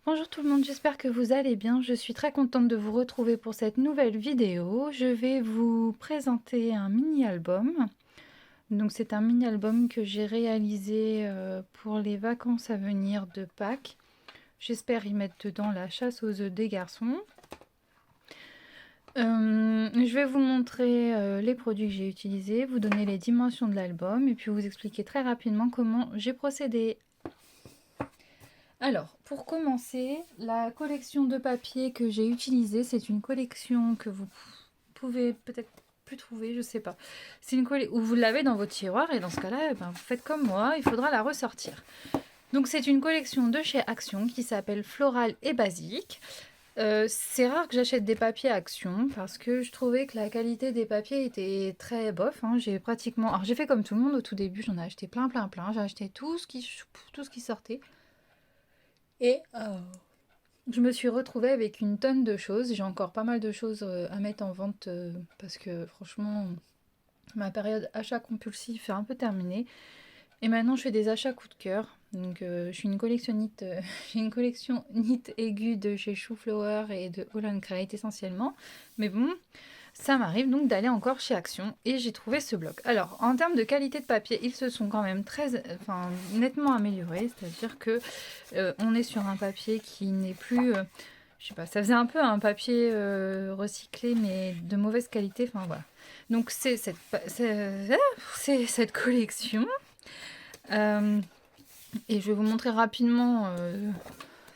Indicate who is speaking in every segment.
Speaker 1: Bonjour tout le monde, j'espère que vous allez bien. Je suis très contente de vous retrouver pour cette nouvelle vidéo. Je vais vous présenter un mini-album. Donc c'est un mini-album que j'ai réalisé pour les vacances à venir de Pâques. J'espère y mettre dedans la chasse aux œufs des garçons. Je vais vous montrer les produits que j'ai utilisés, vous donner les dimensions de l'album et puis vous expliquer très rapidement comment j'ai procédé. Alors, pour commencer, la collection de papier que j'ai utilisée, c'est une collection que vous pouvez peut-être plus trouver, je sais pas. C'est une collection où vous l'avez dans votre tiroir et dans ce cas-là, eh ben, vous faites comme moi, il faudra la ressortir. Donc c'est une collection de chez Action qui s'appelle Floral et Basique. C'est rare que j'achète des papiers Action parce que je trouvais que la qualité des papiers était très bof. Hein. J'ai pratiquement, alors j'ai fait comme tout le monde au tout début, j'en ai acheté plein. J'ai acheté tout ce qui sortait. Et je me suis retrouvée avec une tonne de choses. J'ai encore pas mal de choses à mettre en vente parce que franchement, ma période achat compulsif est un peu terminée. Et maintenant, je fais des achats coup de cœur. Donc, je suis une collectionnite. J'ai une collection knit aiguë de chez Shoeflower et de Holland Crate essentiellement. Mais bon, ça m'arrive donc d'aller encore chez Action et j'ai trouvé ce bloc. Alors, en termes de qualité de papier, ils se sont quand même nettement améliorés. C'est-à-dire que on est sur un papier qui n'est plus, je sais pas, ça faisait un peu un papier recyclé mais de mauvaise qualité. Enfin voilà. Donc c'est cette collection. Et je vais vous montrer rapidement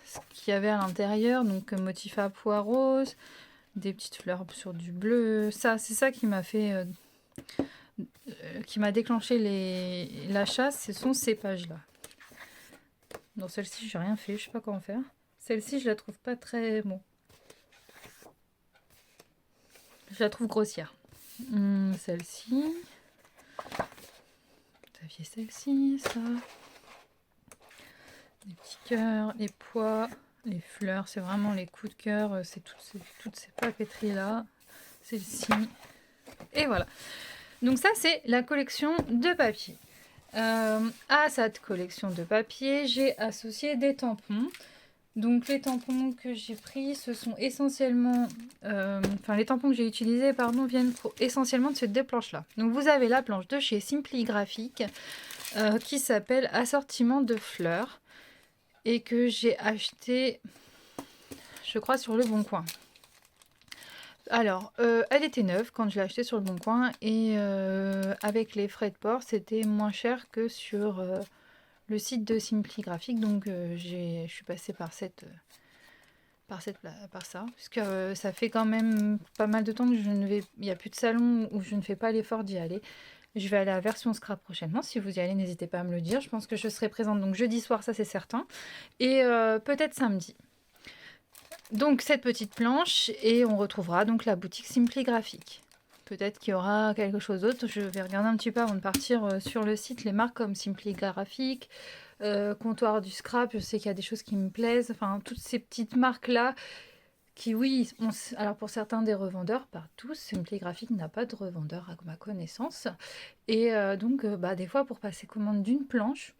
Speaker 1: ce qu'il y avait à l'intérieur. Donc motif à pois rose, des petites fleurs sur du bleu. Ça, c'est ça qui m'a fait, qui m'a déclenché l'achat. Ce sont ces pages-là. Dans celle-ci, j'ai rien fait. Je sais pas comment faire. Celle-ci, je la trouve pas très bon. Je la trouve grossière. Celle-ci. Vous aviez celle-ci, ça. Les petits cœurs, les pois, les fleurs. C'est vraiment les coups de cœur. C'est toutes ces papeteries-là. Celle-ci. Et voilà. Donc ça, c'est la collection de papier. À cette collection de papier, j'ai associé des tampons. Donc les tampons que j'ai pris, ce sont essentiellement... les tampons que j'ai utilisés, viennent essentiellement de ces deux planches-là. Donc vous avez la planche de chez Simply Graphic qui s'appelle Assortiment de fleurs et que j'ai acheté, je crois, sur Le Bon Coin. Alors, elle était neuve quand je l'ai achetée sur Le Bon Coin et avec les frais de port, c'était moins cher que sur le site de Simply Graphic. Donc, je suis passée par ça, puisque ça fait quand même pas mal de temps que il n'y a plus de salon où je ne fais pas l'effort d'y aller. Je vais aller à la version scrap prochainement. Si vous y allez, n'hésitez pas à me le dire. Je pense que je serai présente donc jeudi soir, ça c'est certain. Et peut-être samedi. Donc cette petite planche et on retrouvera donc la boutique Simply Graphic. Peut-être qu'il y aura quelque chose d'autre. Je vais regarder un petit peu avant de partir sur le site les marques comme Simply Graphic, Comptoir du Scrap. Je sais qu'il y a des choses qui me plaisent. Enfin, toutes ces petites marques-là qui, oui, alors pour certains des revendeurs, pas tous, Simply Graphic n'a pas de revendeur à ma connaissance. Et donc, des fois, pour passer commande d'une planche,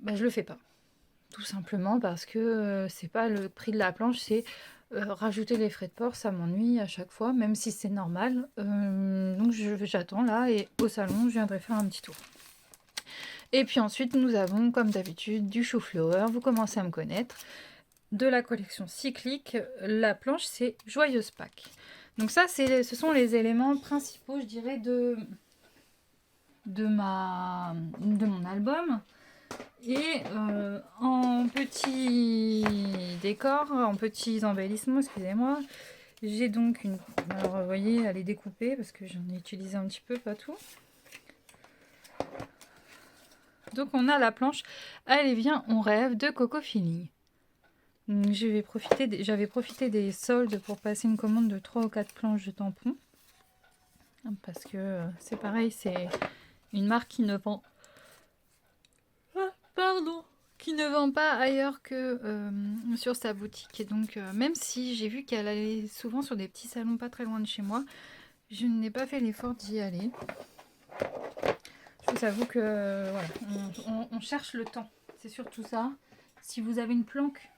Speaker 1: je le fais pas. Tout simplement parce que c'est pas le prix de la planche, c'est rajouter les frais de port, ça m'ennuie à chaque fois, même si c'est normal. Donc j'attends là et au salon, je viendrai faire un petit tour. Et puis ensuite, nous avons, comme d'habitude, du chou-flower. Vous commencez à me connaître. De la collection cyclique, la planche, c'est Joyeuse Pâques. Donc ça, ce sont les éléments principaux, je dirais, de mon album. Et en petits décors, en petits embellissements, excusez-moi, j'ai donc une... Alors vous voyez, elle est découpée parce que j'en ai utilisé un petit peu, pas tout. Donc on a la planche Allez viens, on rêve de Coco Feeling. J'avais profité des soldes pour passer une commande de 3 ou 4 planches de tampons. Parce que c'est pareil, c'est une marque qui ne vend... qui ne vend pas ailleurs que sur sa boutique. Et donc, même si j'ai vu qu'elle allait souvent sur des petits salons pas très loin de chez moi, je n'ai pas fait l'effort d'y aller. Je vous avoue que voilà, on cherche le temps. C'est surtout ça. Si vous avez une planque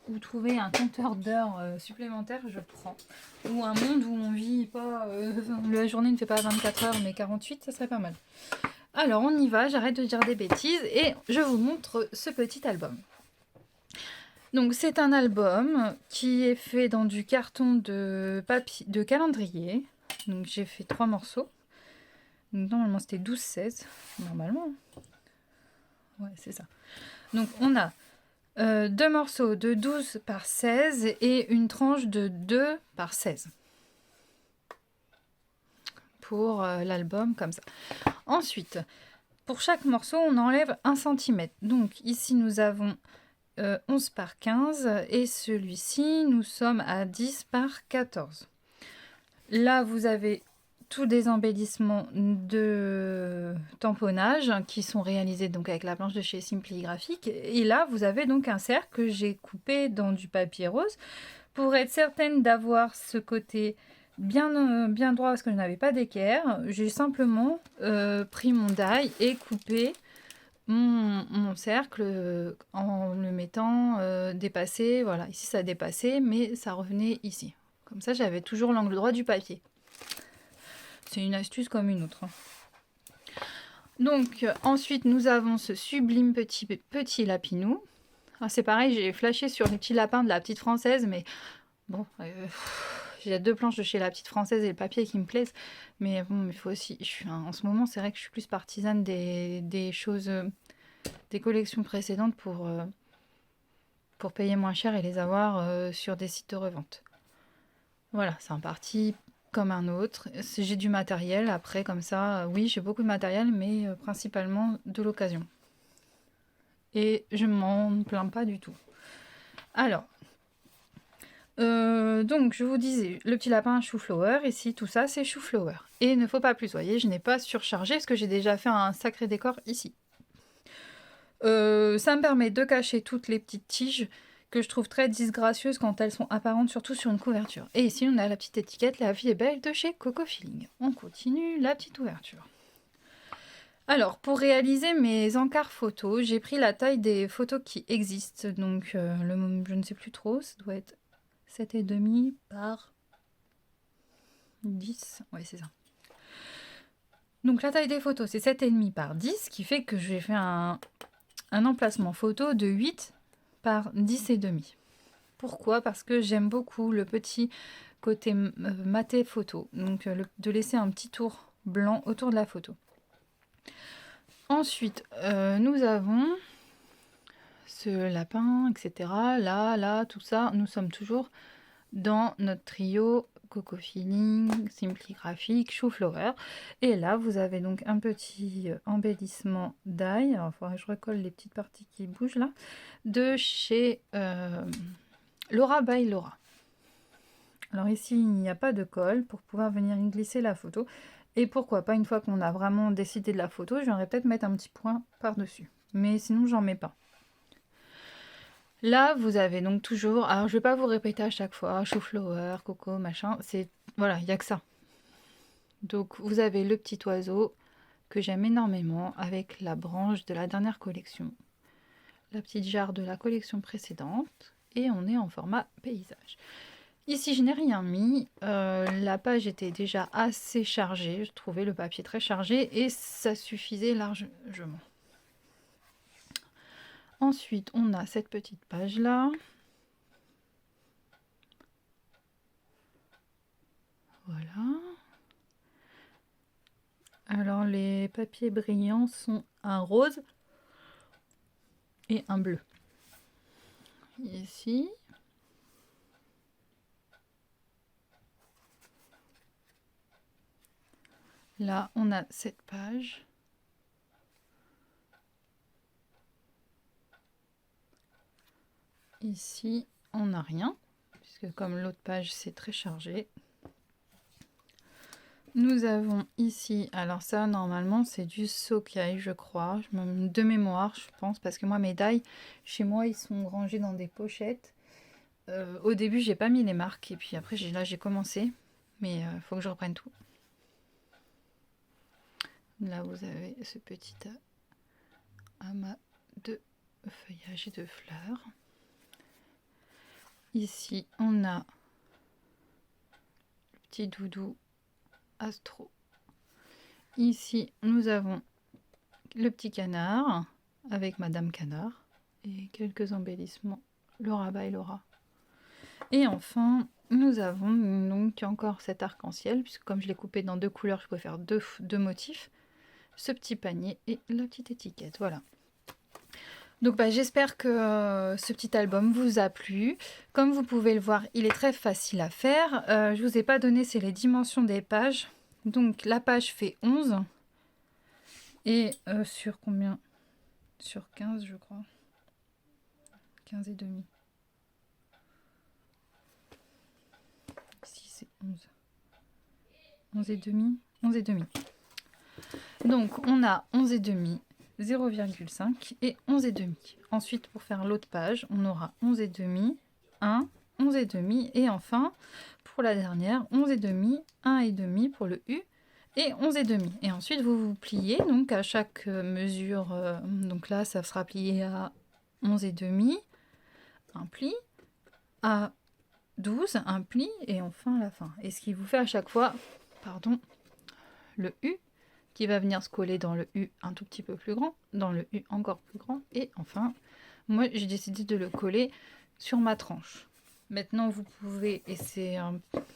Speaker 1: ou trouver un compteur d'heures supplémentaire, je prends. Ou un monde où on vit pas, la journée ne fait pas 24 heures mais 48, ça serait pas mal. Alors on y va, j'arrête de dire des bêtises et je vous montre ce petit album. Donc c'est un album qui est fait dans du carton de papier, de calendrier. Donc j'ai fait 3 morceaux. Donc, normalement c'était 12-16. Normalement. Ouais, c'est ça. Donc on a 2 morceaux de 12 par 16 et une tranche de 2 par 16. Pour l'album comme ça. Ensuite, pour chaque morceau, on enlève 1 cm. Donc ici nous avons 11 par 15 et celui-ci nous sommes à 10 par 14. Là vous avez tous des embellissements de tamponnage qui sont réalisés donc avec la planche de chez Simply Graphique. Et là vous avez donc un cercle que j'ai coupé dans du papier rose pour être certaine d'avoir ce côté bien, bien droit parce que je n'avais pas d'équerre. J'ai simplement pris mon die et coupé mon cercle en le mettant dépassé. Voilà, ici ça dépassait, mais ça revenait ici. Comme ça, j'avais toujours l'angle droit du papier. C'est une astuce comme une autre. Donc, ensuite, nous avons ce sublime petit lapinou. Ah, c'est pareil, j'ai flashé sur les petits lapins de la petite française, mais bon, j'ai 2 planches de chez la petite française et le papier qui me plaisent. Mais bon, il faut aussi... en ce moment, c'est vrai que je suis plus partisane des choses... des collections précédentes pour payer moins cher et les avoir sur des sites de revente. Voilà, c'est un parti comme un autre. J'ai du matériel, après comme ça, oui j'ai beaucoup de matériel, mais principalement de l'occasion. Et je m'en plains pas du tout. Alors, donc je vous disais, le petit lapin chou-flower, ici tout ça c'est chou-flower. Et il ne faut pas plus, vous voyez, je n'ai pas surchargé parce que j'ai déjà fait un sacré décor ici. Ça me permet de cacher toutes les petites tiges que je trouve très disgracieuses quand elles sont apparentes, surtout sur une couverture. Et ici, on a la petite étiquette La vie est belle de chez Coco Feeling. On continue la petite ouverture. Alors, pour réaliser mes encarts photos, j'ai pris la taille des photos qui existent. Donc, je ne sais plus trop, ça doit être 7,5 par 10. Oui, c'est ça. Donc, la taille des photos, c'est 7,5 par 10, ce qui fait que j'ai fait un emplacement photo de 8 par 10,5. Pourquoi? Parce que j'aime beaucoup le petit côté maté photo, donc de laisser un petit tour blanc autour de la photo. Ensuite, nous avons ce lapin, etc. Là, tout ça, nous sommes toujours dans notre trio Coco Feeling, Simply Graphique, Chou-Flower. Et là, vous avez donc un petit embellissement d'ail. Alors, il faudrait que je recolle les petites parties qui bougent là. De chez Laura by Laura. Alors ici, il n'y a pas de colle pour pouvoir venir glisser la photo. Et pourquoi pas, une fois qu'on a vraiment décidé de la photo, je viendrai peut-être mettre un petit point par-dessus. Mais sinon, j'en mets pas. Là, vous avez donc toujours... Alors, je vais pas vous répéter à chaque fois, chou-flower, coco, machin. C'est... Voilà, il n'y a que ça. Donc, vous avez le petit oiseau que j'aime énormément avec la branche de la dernière collection. La petite jarre de la collection précédente. Et on est en format paysage. Ici, je n'ai rien mis. La page était déjà assez chargée. Je trouvais le papier très chargé et ça suffisait largement. Ensuite, on a cette petite page-là. Voilà. Alors, les papiers brillants sont un rose et un bleu. Ici. Là, on a cette page. Ici, on n'a rien, puisque comme l'autre page, c'est très chargé. Nous avons ici, alors ça, normalement, c'est du Sokai, je crois, de mémoire, je pense, parce que moi, mes die, chez moi, ils sont rangés dans des pochettes. Au début, j'ai pas mis les marques, et puis après, là, j'ai commencé, mais il faut que je reprenne tout. Là, vous avez ce petit amas de feuillage et de fleurs. Ici, on a le petit doudou Astro. Ici, nous avons le petit canard avec Madame Canard et quelques embellissements, Laura by Laura. Et enfin, nous avons donc encore cet arc-en-ciel, puisque comme je l'ai coupé dans 2 couleurs, je peux faire deux motifs. Ce petit panier et la petite étiquette, voilà. Donc j'espère que ce petit album vous a plu. Comme vous pouvez le voir, il est très facile à faire. Je vous ai pas donné, c'est les dimensions des pages. Donc la page fait 11. Et sur combien? Sur 15 je crois. 15 et demi. Ici c'est 11. 11 et demi. 11 et demi. Donc on a 11 et demi, 0,5 et 11 et demi. Ensuite pour faire l'autre page, on aura 11 et demi, 1, 11 et demi et enfin pour la dernière 11 et demi, 1 et demi pour le U et 11 et demi. Et ensuite vous pliez donc à chaque mesure, donc là ça sera plié à 11 et demi, un pli, à 12, un pli et enfin la fin. Et ce qui vous fait à chaque fois, pardon, le U qui va venir se coller dans le U un tout petit peu plus grand, dans le U encore plus grand, et enfin, moi j'ai décidé de le coller sur ma tranche. Maintenant vous pouvez, et c'est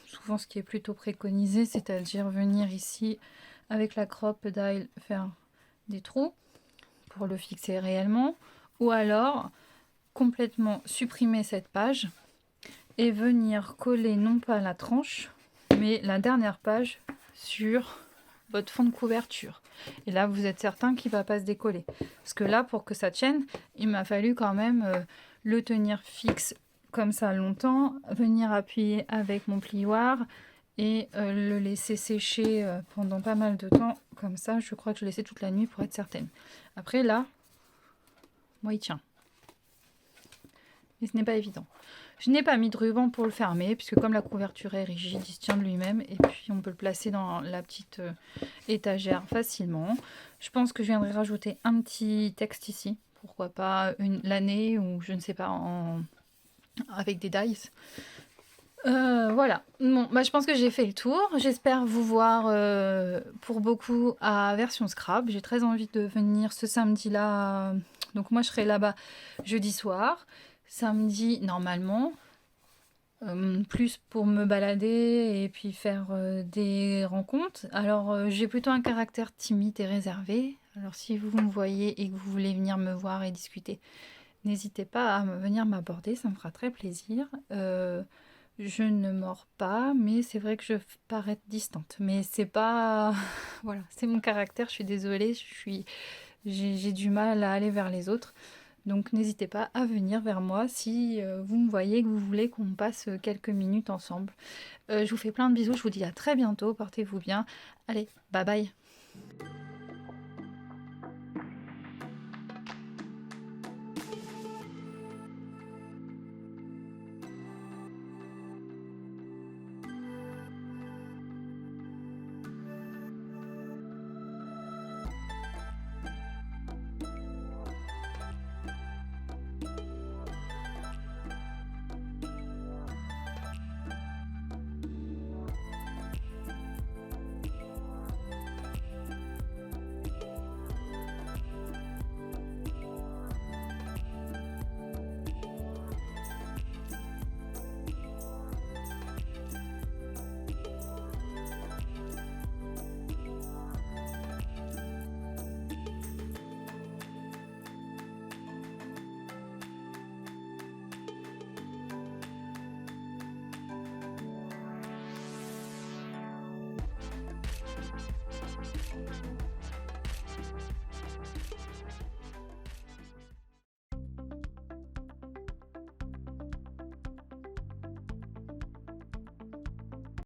Speaker 1: souvent ce qui est plutôt préconisé, c'est-à-dire venir ici avec la crop-dial faire des trous pour le fixer réellement, ou alors complètement supprimer cette page et venir coller non pas la tranche, mais la dernière page sur votre fond de couverture. Et là, vous êtes certain qu'il ne va pas se décoller. Parce que là, pour que ça tienne, il m'a fallu quand même le tenir fixe comme ça longtemps, venir appuyer avec mon plioir et le laisser sécher pendant pas mal de temps. Comme ça, je crois que je l'ai laissé toute la nuit pour être certaine. Après, là, moi, il tient. Et ce n'est pas évident. Je n'ai pas mis de ruban pour le fermer, puisque comme la couverture est rigide, il se tient de lui-même. Et puis on peut le placer dans la petite étagère facilement. Je pense que je viendrai rajouter un petit texte ici. Pourquoi pas l'année ou je ne sais pas, avec des dice. Voilà. Bon, je pense que j'ai fait le tour. J'espère vous voir pour beaucoup à version scrap. J'ai très envie de venir ce samedi-là. Donc moi je serai là-bas jeudi soir. Samedi normalement, plus pour me balader et puis faire des rencontres. Alors j'ai plutôt un caractère timide et réservé. Alors si vous me voyez et que vous voulez venir me voir et discuter, n'hésitez pas à venir m'aborder, ça me fera très plaisir. Je ne mords pas, mais c'est vrai que je parais distante. Mais c'est pas... voilà, c'est mon caractère, je suis désolée, j'ai du mal à aller vers les autres. Donc n'hésitez pas à venir vers moi si vous me voyez, que vous voulez qu'on passe quelques minutes ensemble. Je vous fais plein de bisous, je vous dis à très bientôt, portez-vous bien. Allez, bye bye.